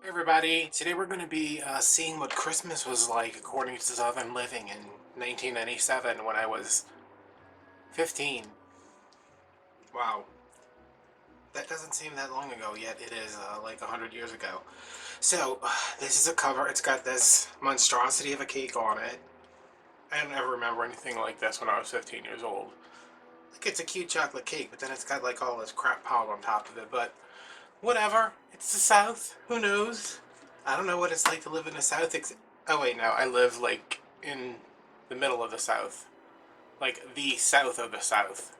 Hey everybody, today we're going to be seeing what Christmas was like according to Southern Living in 1997 when I was 15. Wow, that doesn't seem that long ago, yet it is like 100 years ago. So, this is a cover. It's got this monstrosity of a cake on it. I don't ever remember anything like this when I was 15 years old. Like, it's a cute chocolate cake, but then it's got like all this crap piled on top of it, but whatever. It's the South. Who knows? I don't know what it's like to live in the South. Oh wait, no. I live like in the middle of the South, like the South of the South.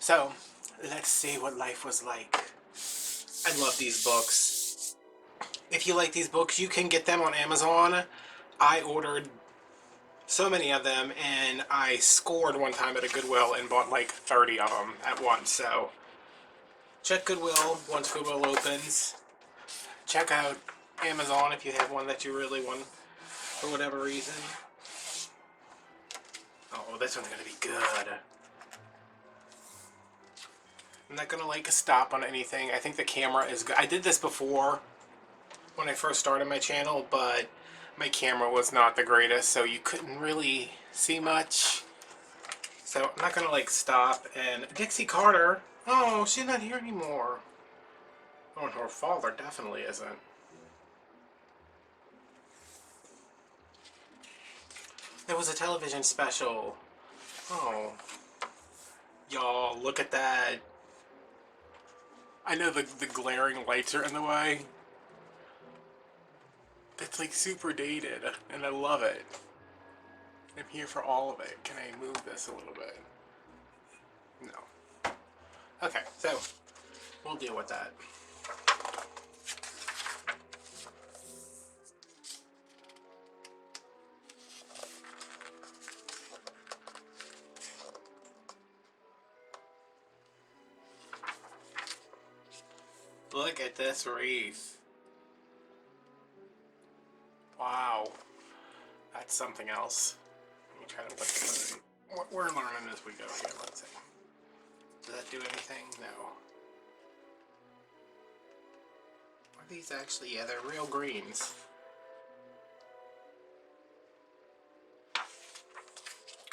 So let's see what life was like. I love these books. If you like these books, you can get them on Amazon. I ordered so many of them, and I scored one time at a Goodwill and bought like 30 of them at once. So check Goodwill once Goodwill opens. Check out Amazon if you have one that you really want for whatever reason. Oh, this one's gonna be good. I'm not gonna like stop on anything. I think the camera is good. I did this before when I first started my channel, but my camera was not the greatest, so you couldn't really see much. So I'm not gonna like stop. And Dixie Carter, oh, she's not here anymore. Oh, and her father definitely isn't. There was a television special. Oh, y'all, look at that. I know the glaring lights are in the way. It's like super dated, and I love it. I'm here for all of it. Can I move this a little bit? No. Okay, so we'll deal with that. Look at this wreath. Wow. That's something else. Let me try to put this in. We're learning as we go here. Let's see. Does that do anything? No. Are these actually? Yeah, they're real greens.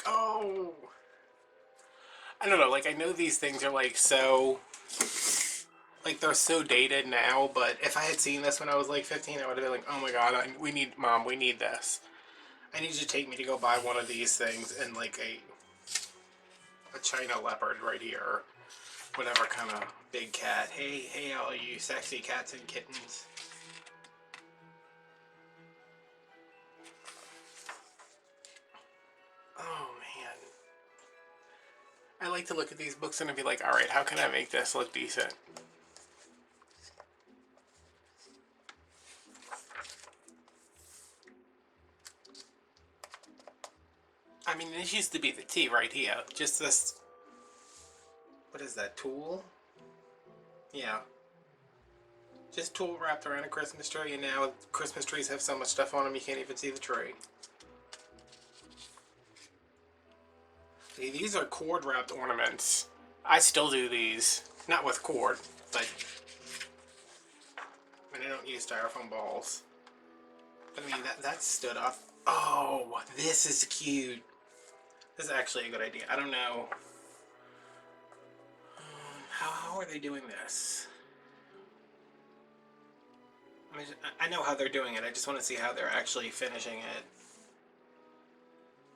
Oh! I don't know, like, I know these things are like so, like, they're so dated now, but if I had seen this when I was like 15, I would have been like, oh my god, we need, Mom, we need this. I need you to take me to go buy one of these things and like a China leopard right here. Whatever kind of big cat. Hey, hey, all you sexy cats and kittens. Oh man. I like to look at these books and be like, alright, how can I make this look decent? I mean, this used to be the tea right here. Just this. What is that, tulle? Yeah. Just tulle wrapped around a Christmas tree, and now Christmas trees have so much stuff on them you can't even see the tree. See, these are cord wrapped ornaments. I still do these. Not with cord, but I don't use styrofoam balls. But I mean, that stood up. Oh, this is cute. This is actually a good idea. I don't know. How are they doing this? I know how they're doing it. I just want to see how they're actually finishing it.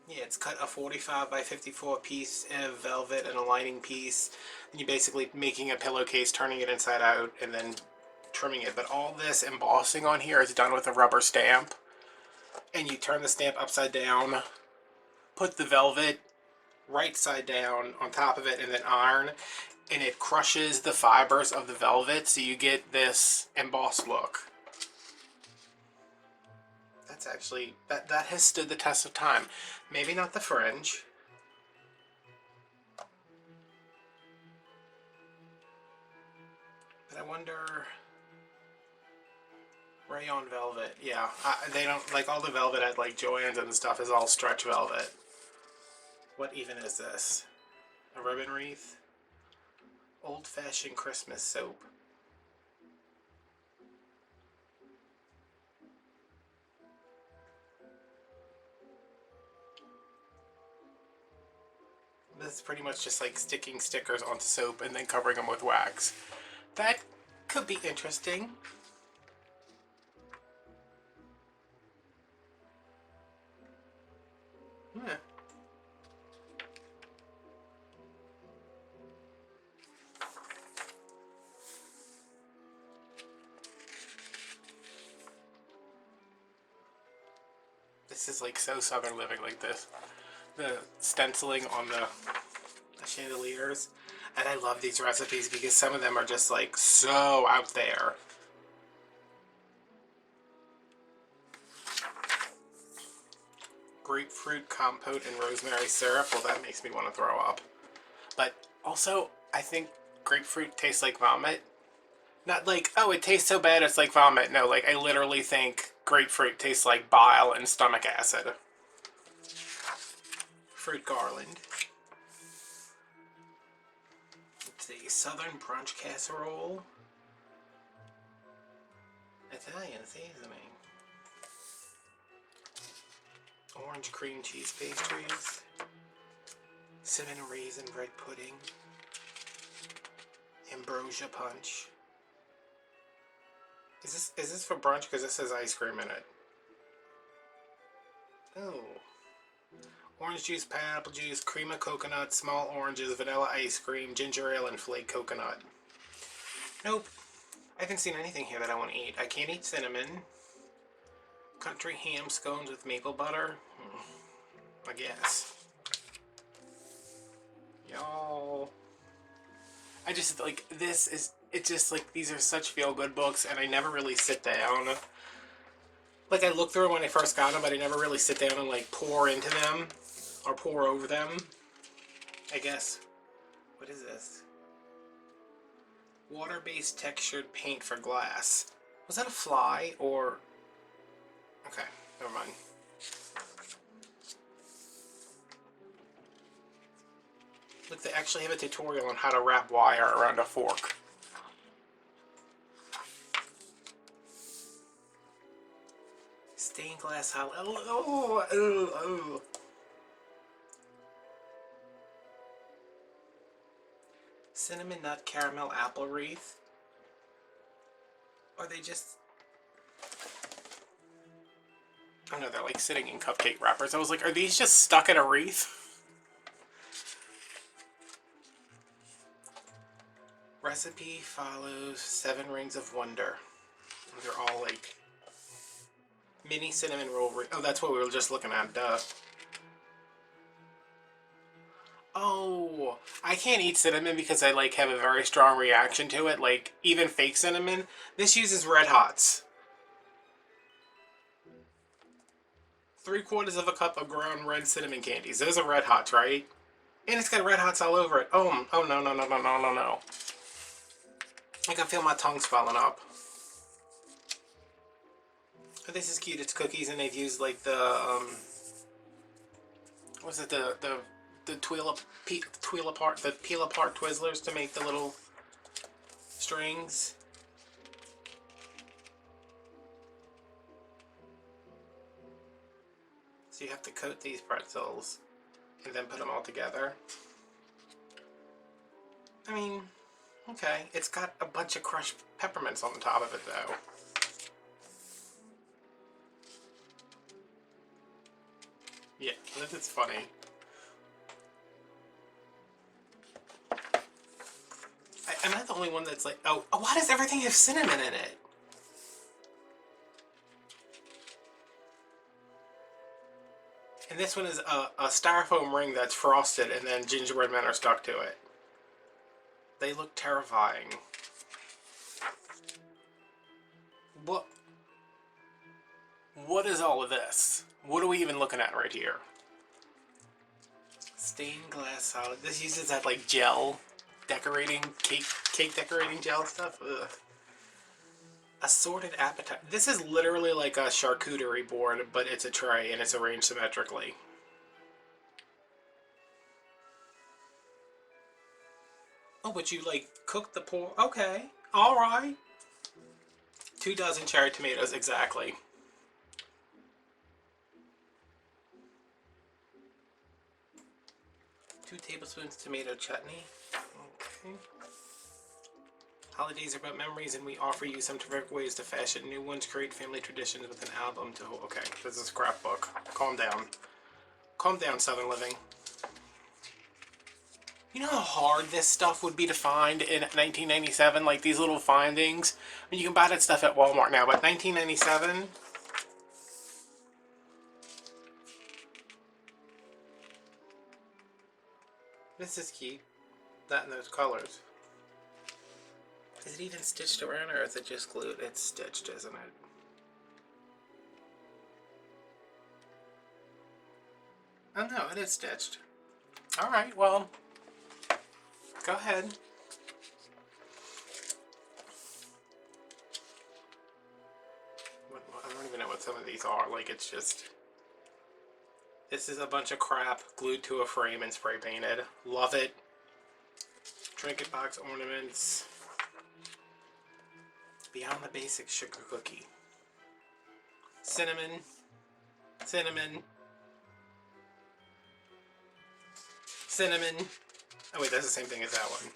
Yeah, it's cut a 45 by 54 piece of velvet and a lining piece. And you're basically making a pillowcase, turning it inside out, and then trimming it. But all this embossing on here is done with a rubber stamp. And you turn the stamp upside down, put the velvet right side down on top of it, and then iron. And it crushes the fibers of the velvet, so you get this embossed look. That's actually, that has stood the test of time. Maybe not the fringe. But I wonder... Rayon velvet, yeah. They don't, like all the velvet at like Joann's and stuff is all stretch velvet. What even is this? A ribbon wreath? Old-fashioned Christmas soap. This is pretty much just like sticking stickers onto soap and then covering them with wax. That could be interesting. Yeah. This is like so Southern living, like this. The stenciling on the chandeliers. And I love these recipes because some of them are just like so out there. Grapefruit compote and rosemary syrup. Well, that makes me want to throw up. But also, I think grapefruit tastes like vomit. Not like, oh, it tastes so bad it's like vomit. No, like I literally think grapefruit tastes like bile and stomach acid. Fruit garland. It's a southern brunch casserole. Italian seasoning. Orange cream cheese pastries. Cinnamon raisin bread pudding. Ambrosia punch. Is this for brunch? Because this says ice cream in it. Oh. Orange juice, pineapple juice, cream of coconut, small oranges, vanilla ice cream, ginger ale, and flake coconut. Nope. I haven't seen anything here that I want to eat. I can't eat cinnamon. Country ham scones with maple butter. I guess. Y'all. I just, like, this is, it's just, like, these are such feel-good books, and I never really sit down. Like, I looked through them when I first got them, but I never really sit down and, like, pour into them, or pour over them, I guess. What is this? Water-based textured paint for glass. Was that a fly, or... Okay, never mind. Look, they actually have a tutorial on how to wrap wire around a fork. Stained glass hollow. Oh. Cinnamon nut caramel apple wreath. Are they just... Oh no, they're like sitting in cupcake wrappers. I was like, are these just stuck in a wreath? Recipe follows 7 Rings of Wonder. They're all like mini cinnamon roll. Oh, that's what we were just looking at. Duh. Oh, I can't eat cinnamon because I like have a very strong reaction to it. Like even fake cinnamon. This uses Red Hots. 3/4 of a cup of ground red cinnamon candies. Those are Red Hots, right? And it's got Red Hots all over it. Oh no. I can feel my tongue swelling up. Oh, this is cute. It's cookies, and they've used like the what's it, the peel apart Twizzlers to make the little strings. So you have to coat these pretzels and then put them all together. I mean, okay, it's got a bunch of crushed peppermints on the top of it though. Yeah, that's funny. Am I the only one that's like, oh, why does everything have cinnamon in it? And this one is a styrofoam ring that's frosted and then gingerbread men are stuck to it. They look terrifying. What is all of this? What are we even looking at right here? Stained glass solid. This uses that like gel decorating, cake decorating gel stuff. Ugh. Assorted appetite. This is literally like a charcuterie board, but it's a tray and it's arranged symmetrically. Oh, but you like cook the pork? Okay, all right. 2 dozen cherry tomatoes exactly. 2 tablespoons tomato chutney. Okay. Holidays are about memories, and we offer you some terrific ways to fashion new ones, create family traditions with an album to hold. Okay, this is a scrapbook. Calm down. Calm down, Southern Living. You know how hard this stuff would be to find in 1997? Like these little findings? I mean, you can buy that stuff at Walmart now, but 1997? This is cute. That and those colors. Is it even stitched around or is it just glued? It's stitched, isn't it? Oh no, it is stitched. Alright, well, go ahead. I don't even know what some of these are. Like, it's just... This is a bunch of crap glued to a frame and spray painted. Love it. Trinket box ornaments. Beyond the basic sugar cookie. Cinnamon. Cinnamon. Cinnamon. Oh wait, that's the same thing as that one.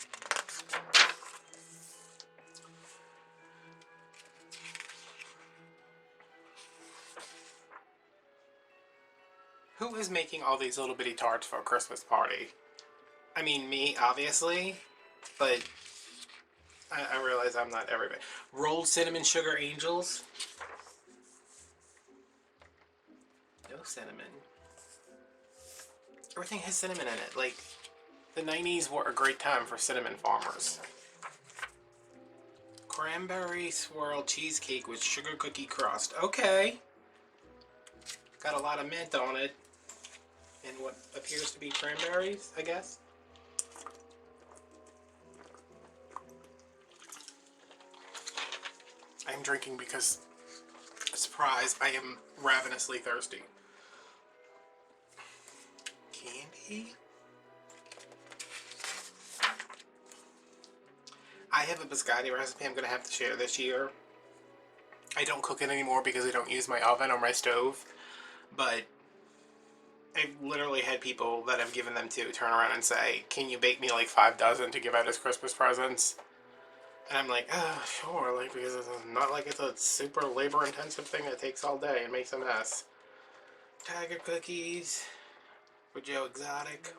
Who is making all these little bitty tarts for a Christmas party? I mean, me, obviously, but I realize I'm not everybody. Rolled cinnamon sugar angels? No cinnamon. Everything has cinnamon in it. Like, the 90s were a great time for cinnamon farmers. Cranberry swirl cheesecake with sugar cookie crust. Okay. Got a lot of mint on it. And what appears to be cranberries, I guess. I'm drinking because, surprise, I am ravenously thirsty. Candy? I have a biscotti recipe I'm going to have to share this year. I don't cook it anymore because I don't use my oven or my stove, but I've literally had people that I've given them to turn around and say, can you bake me like 5 dozen to give out as Christmas presents? And I'm like, oh, sure, like, because it's not like it's a super labor-intensive thing that takes all day and makes a mess. Tiger cookies for Joe Exotic.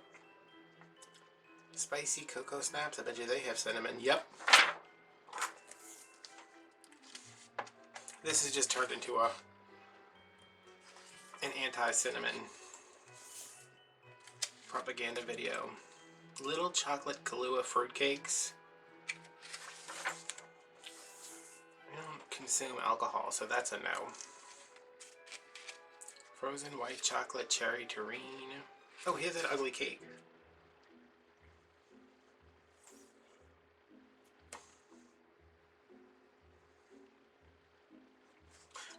Spicy cocoa snaps, I bet you they have cinnamon. Yep. This has just turned into an anti-cinnamon propaganda video. Little chocolate Kahlua fruitcakes. I don't consume alcohol, so that's a no. Frozen white chocolate cherry terrine. Oh, here's that ugly cake.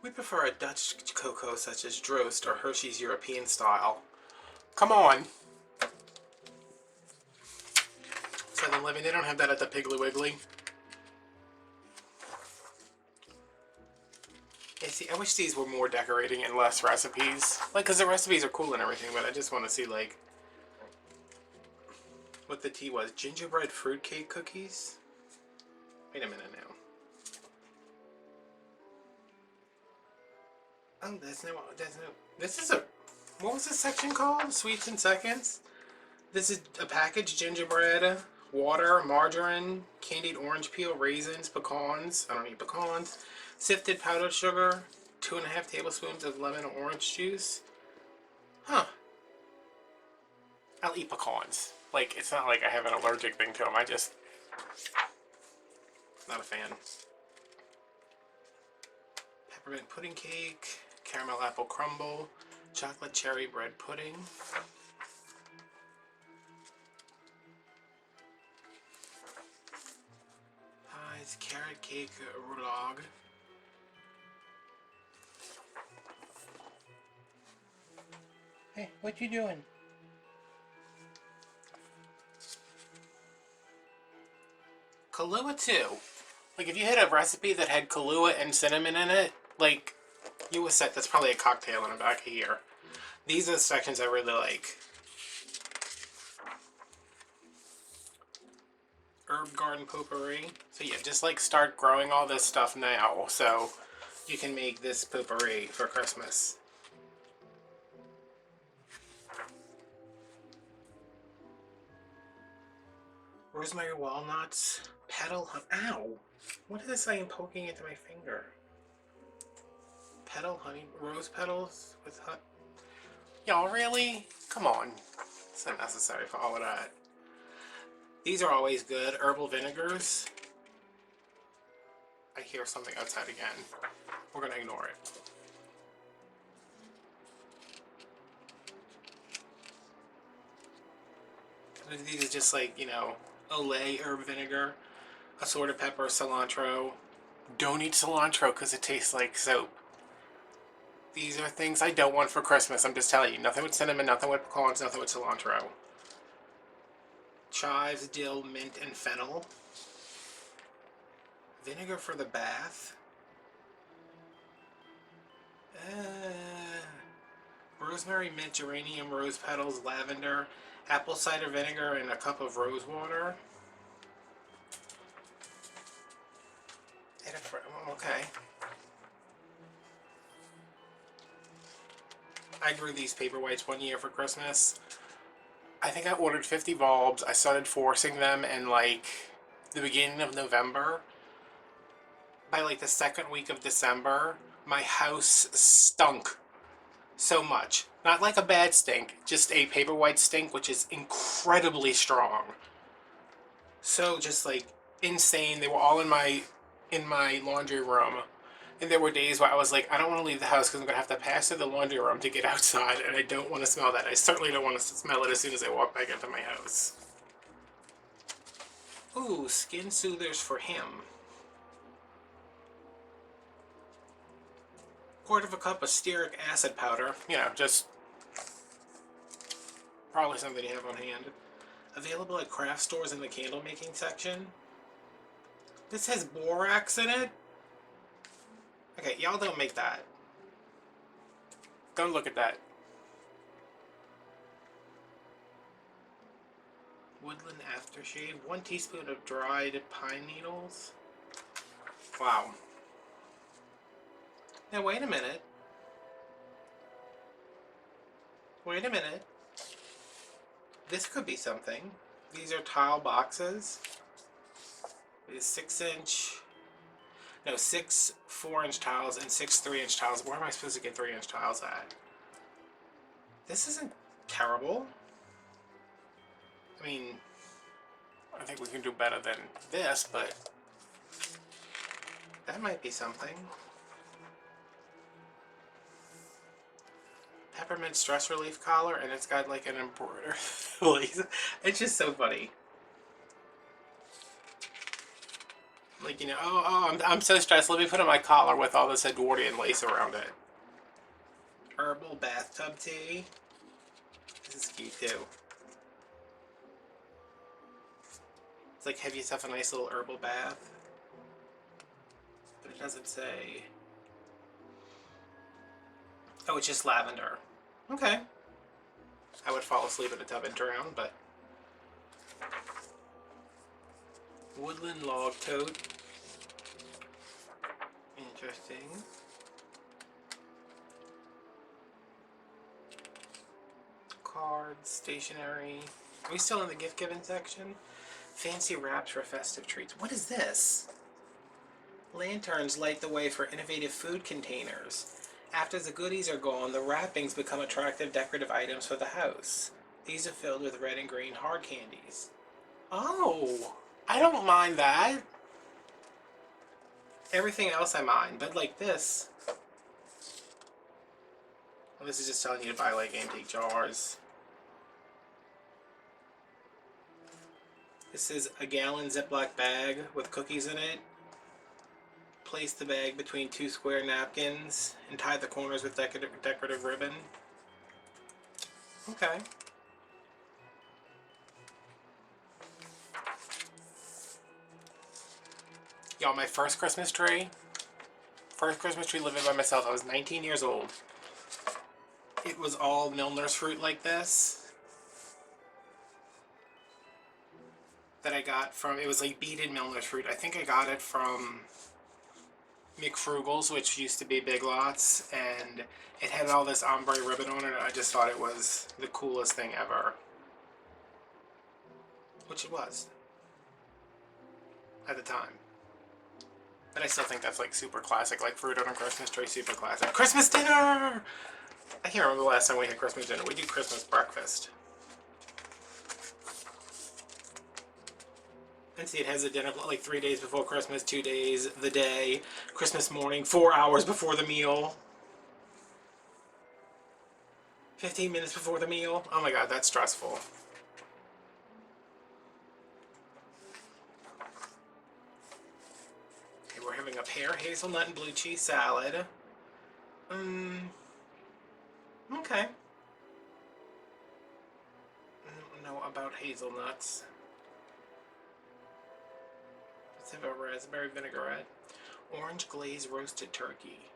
We prefer a Dutch cocoa such as Drost or Hershey's European style. Come on! Southern Living, they don't have that at the Piggly Wiggly. Yeah, see, I wish these were more decorating and less recipes. Like, because the recipes are cool and everything, but I just want to see, like, what the tea was. Gingerbread fruitcake cookies? Wait a minute now. Oh, there's no, this is a, what was this section called? Sweets and Seconds? This is a package: gingerbread, water, margarine, candied orange peel, raisins, pecans, I don't eat pecans, sifted powdered sugar, 2.5 tablespoons of lemon or orange juice. Huh. I'll eat pecans. Like, it's not like I have an allergic thing to them, I just, not a fan. Peppermint pudding cake, caramel apple crumble, chocolate cherry bread pudding. Pies, carrot cake roulade. Hey, what you doing? Kahlua too. Like if you had a recipe that had Kahlua and cinnamon in it, like you would set. That's probably a cocktail in the back of here. These are the sections I really like. Herb garden potpourri. So yeah, just like start growing all this stuff now so you can make this potpourri for Christmas. Rosemary walnuts, petal, ow! What is this I am poking into my finger? Petal honey, rose petals with honey. Y'all really? Come on. It's not necessary for all of that. These are always good. Herbal vinegars. I hear something outside again. We're gonna ignore it. These are just like, you know, Olay herb vinegar, assorted pepper, cilantro. Don't eat cilantro because it tastes like soap. These are things I don't want for Christmas. I'm just telling you. Nothing with cinnamon, nothing with pecans, nothing with cilantro. Chives, dill, mint, and fennel. Vinegar for the bath. Rosemary, mint, geranium, rose petals, lavender, apple cider vinegar, and a cup of rose water. Okay. I grew these paperweights one year for Christmas. I think I ordered 50 bulbs. I started forcing them in like the beginning of November. By like the second week of December, my house stunk so much. Not like a bad stink, just a paperwhite stink, which is incredibly strong. So just like insane. They were all in my laundry room. And there were days where I was like, I don't want to leave the house because I'm going to have to pass through the laundry room to get outside, and I don't want to smell that. I certainly don't want to smell it as soon as I walk back into my house. Ooh, skin soothers for him. Quarter of a cup of stearic acid powder. You know, just probably something you have on hand. Available at craft stores in the candle making section. This has borax in it. Okay, y'all don't make that. Don't look at that. Woodland aftershave. 1 teaspoon of dried pine needles. Wow. Now wait a minute. Wait a minute. This could be something. These are tile boxes. It is 6 4-inch tiles and 6 3-inch tiles. Where am I supposed to get 3-inch tiles at? This isn't terrible. I mean, I think we can do better than this, but that might be something. Peppermint stress relief collar, and it's got like an embroidery. It's just so funny. Like, you know, I'm so stressed. Let me put on my collar with all this Edwardian lace around it. Herbal bathtub tea. This is cute too. It's like, have yourself a nice little herbal bath. But it doesn't say. Oh, it's just lavender. Okay. I would fall asleep in a tub and drown, but. Woodland log tote. Interesting. Cards, stationery. Are we still in the gift giving section? Fancy wraps for festive treats. What is this? Lanterns light the way for innovative food containers. After the goodies are gone, the wrappings become attractive decorative items for the house. These are filled with red and green hard candies. Oh, I don't mind that. Everything else I mind, but like this. Well, this is just telling you to buy like antique jars. This is a gallon Ziploc bag with cookies in it. Place the bag between 2 square napkins and tie the corners with decorative ribbon. Okay. Y'all, my first Christmas tree living by myself, I was 19 years old. It was all Milner's fruit like this that I got from, it was like beaded Milner's fruit. I think I got it from McFrugal's, which used to be Big Lots, and it had all this ombre ribbon on it, and I just thought it was the coolest thing ever. Which it was. At the time. But I still think that's like super classic, like fruit on a Christmas tree, super classic. Christmas dinner! I can't remember the last time we had Christmas dinner. We do Christmas breakfast. And see, it has a dinner like 3 days before Christmas, 2 days, the day, Christmas morning, 4 hours before the meal, 15 minutes before the meal. Oh my god, that's stressful. Okay, we're having a pear, hazelnut, and blue cheese salad. Okay. I don't know about hazelnuts. Let's have a raspberry vinaigrette. Orange glazed roasted turkey.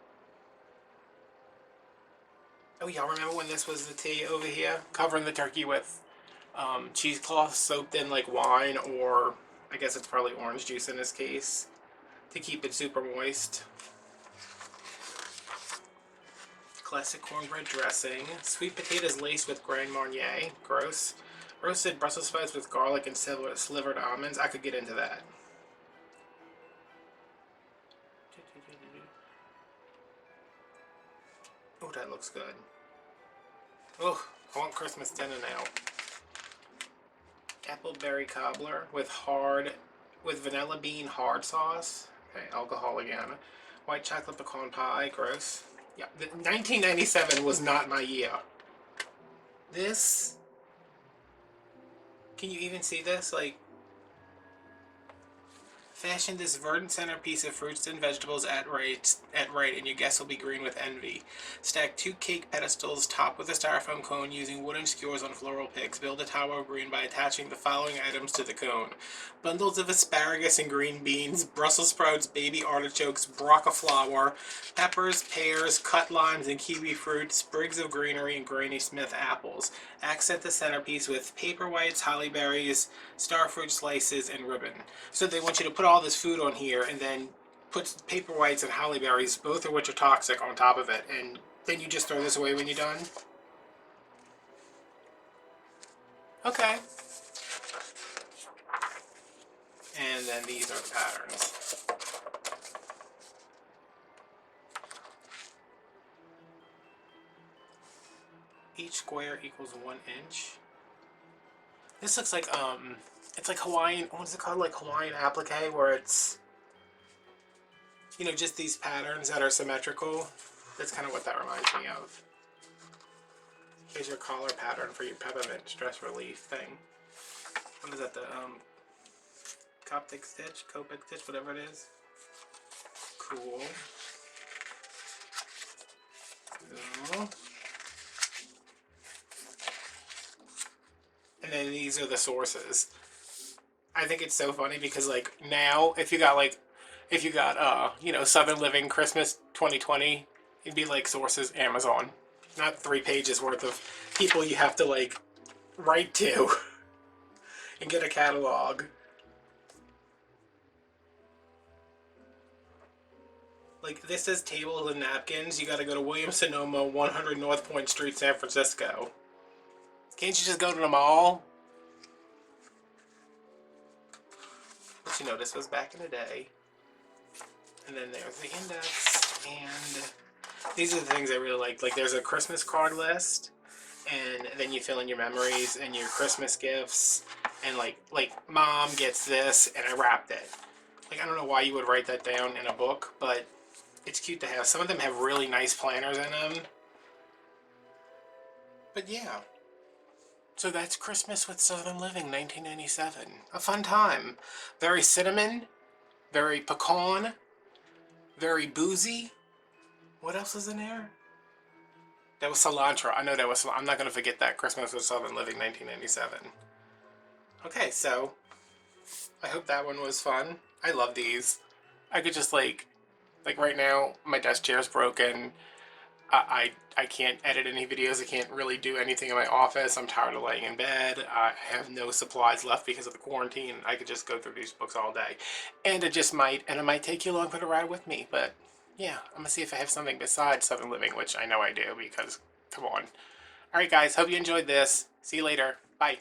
Oh, y'all remember when this was the tea over here? Covering the turkey with cheesecloth soaked in like wine, or I guess it's probably orange juice in this case, to keep it super moist. Classic cornbread dressing. Sweet potatoes laced with Grand Marnier. Gross. Roasted Brussels sprouts with garlic and slivered almonds. I could get into that. Oh, that looks good. Oh, I want Christmas dinner now. Appleberry cobbler with vanilla bean hard sauce. Okay, alcohol again. White chocolate pecan pie. Gross. Yeah, 1997 was not my year. This, can you even see this? Like, fashion this verdant centerpiece of fruits and vegetables at right, and your guests will be green with envy. Stack 2 cake pedestals topped with a styrofoam cone using wooden skewers on floral picks. Build a tower of green by attaching the following items to the cone: bundles of asparagus and green beans, Brussels sprouts, baby artichokes, Braca flower, peppers, pears, cut limes, and kiwi fruit, sprigs of greenery, and Granny Smith apples. Accent the centerpiece with paper whites, holly berries, starfruit slices, and ribbon. So they want you to put all this food on here and then put paper whites and holly berries, both of which are toxic, on top of it, and then you just throw this away when you're done? Okay. And then these are the patterns. Each square equals 1 inch. This looks like, it's like Hawaiian, what's it called? Like Hawaiian applique, where it's, you know, just these patterns that are symmetrical. That's kind of what that reminds me of. Here's your collar pattern for your peppermint stress relief thing. What is that, the, Copic stitch, whatever it is. Cool. So. And then these are the sources. I think it's so funny because, like, now, if you got, you know, Southern Living Christmas 2020, it'd be like sources Amazon. Not 3 pages worth of people you have to, like, write to and get a catalog. Like, this says tables and napkins. You gotta go to Williams-Sonoma, 100 North Point Street, San Francisco. Can't you just go to the mall? But you know, this was back in the day. And then there's the index, and these are the things I really like. Like, there's a Christmas card list, and then you fill in your memories and your Christmas gifts, and like mom gets this, and I wrapped it. Like, I don't know why you would write that down in a book, but it's cute to have. Some of them have really nice planners in them. But yeah. So that's Christmas with Southern Living, 1997. A fun time. Very cinnamon, very pecan, very boozy. What else is in there? That was cilantro. I know that was, I'm not going to forget that. Christmas with Southern Living, 1997. Okay, so I hope that one was fun. I love these. I could just like right now, my desk chair is broken. I can't edit any videos. I can't really do anything in my office. I'm tired of laying in bed. I have no supplies left because of the quarantine. I could just go through these books all day. And it might take you along for the ride with me. But yeah, I'm gonna see if I have something besides Southern Living, which I know I do because, come on. All right, guys, hope you enjoyed this. See you later. Bye.